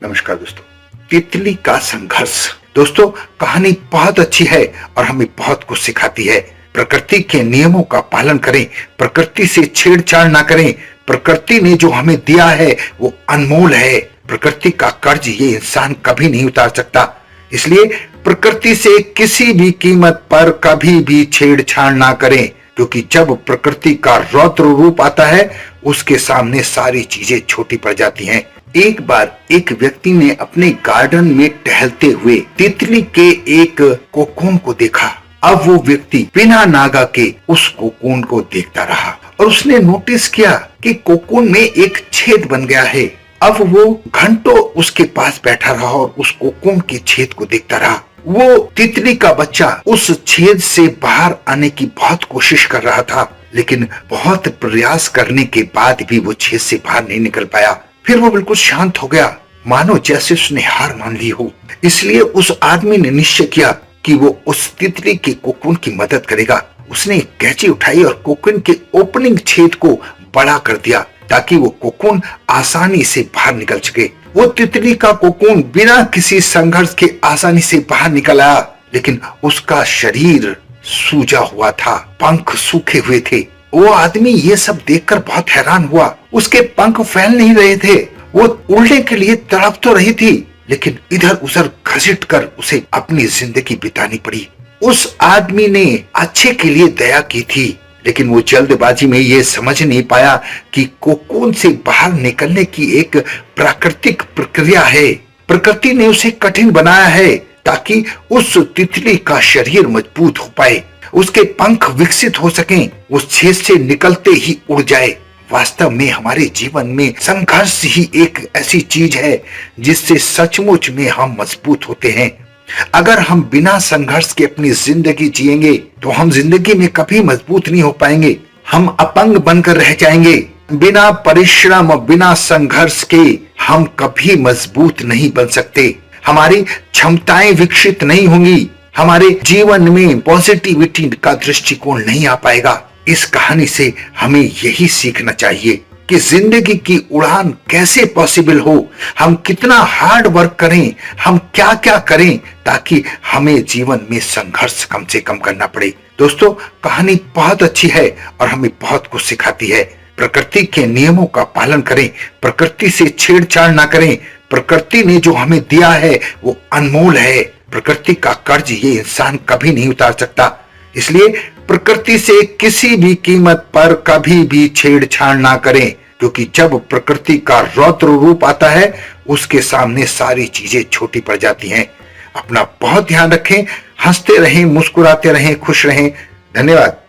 नमस्कार दोस्तों। तितली का संघर्ष। दोस्तों, कहानी बहुत अच्छी है और हमें बहुत कुछ सिखाती है। प्रकृति के नियमों का पालन करें, प्रकृति से छेड़छाड़ ना करें। प्रकृति ने जो हमें दिया है वो अनमोल है। प्रकृति का कर्ज ये इंसान कभी नहीं उतार सकता। इसलिए प्रकृति से किसी भी कीमत पर कभी भी छेड़छाड़ ना करें, क्योंकि जब प्रकृति का रौद्र रूप आता है उसके सामने सारी चीजें छोटी पड़ जाती हैं। एक बार एक व्यक्ति ने अपने गार्डन में टहलते हुए तितली के एक कोकून को देखा। अब वो व्यक्ति बिना नागा के उस कोकून को देखता रहा और उसने नोटिस किया कि कोकून में एक छेद बन गया है। अब वो घंटों उसके पास बैठा रहा और उस कोकून के छेद को देखता रहा। वो तितली का बच्चा उस छेद से बाहर आने की बहुत कोशिश कर रहा था, लेकिन बहुत प्रयास करने के बाद भी वो छेद से बाहर नहीं निकल पाया। फिर वो बिल्कुल शांत हो गया, मानो जैसे उसने हार मान ली हो। इसलिए उस आदमी ने निश्चय किया कि वो उस तितली के कोकून की मदद करेगा। उसने एक कैंची उठाई और कोकून के ओपनिंग छेद को बड़ा कर दिया ताकि वो कोकून आसानी से बाहर निकल सके। वो तितली का कोकून बिना किसी संघर्ष के आसानी से बाहर निकल आया, लेकिन उसका शरीर सूजा हुआ था, पंख सूखे हुए थे। वो आदमी ये सब देखकर बहुत हैरान हुआ। उसके पंख फैल नहीं रहे थे, वो उड़ने के लिए तड़प तो रही थी, लेकिन इधर उधर घसीट कर उसे अपनी जिंदगी बितानी पड़ी। उस आदमी ने अच्छे के लिए दया की थी, लेकिन वो जल्दबाजी में ये समझ नहीं पाया कि कोकून से बाहर निकलने की एक प्राकृतिक प्रक्रिया है। प्रकृति ने उसे कठिन बनाया है ताकि उस तितली का शरीर मजबूत हो पाए, उसके पंख विकसित हो सकें, उस छेद से निकलते ही उड़ जाए। वास्तव में हमारे जीवन में संघर्ष ही एक ऐसी चीज है जिससे सचमुच में हम मजबूत होते हैं। अगर हम बिना संघर्ष के अपनी जिंदगी जिएंगे तो हम जिंदगी में कभी मजबूत नहीं हो पाएंगे। हम अपंग बनकर रह जाएंगे। बिना परिश्रम और बिना संघर्ष के हम कभी मजबूत नहीं बन सकते। हमारी क्षमताएं विकसित नहीं होंगी। हमारे जीवन में पॉजिटिविटी का दृष्टिकोण नहीं आ पाएगा। इस कहानी से हमें यही सीखना चाहिए कि जिंदगी की उड़ान कैसे पॉसिबल हो, हम कितना हार्ड वर्क करें, हम क्या क्या करें ताकि हमें जीवन में संघर्ष कम से कम करना पड़े। दोस्तों, कहानी बहुत अच्छी है और हमें बहुत कुछ सिखाती है। प्रकृति के नियमों का पालन करें, प्रकृति से छेड़छाड़ ना करें। प्रकृति ने जो हमें दिया है वो अनमोल है। प्रकृति का कर्ज ये इंसान कभी नहीं उतार सकता। इसलिए प्रकृति से किसी भी कीमत पर कभी भी छेड़छाड़ ना करें, क्योंकि जब प्रकृति का रौद्र रूप आता है उसके सामने सारी चीजें छोटी पड़ जाती हैं। अपना बहुत ध्यान रखें, हंसते रहें, मुस्कुराते रहें, खुश रहें। धन्यवाद।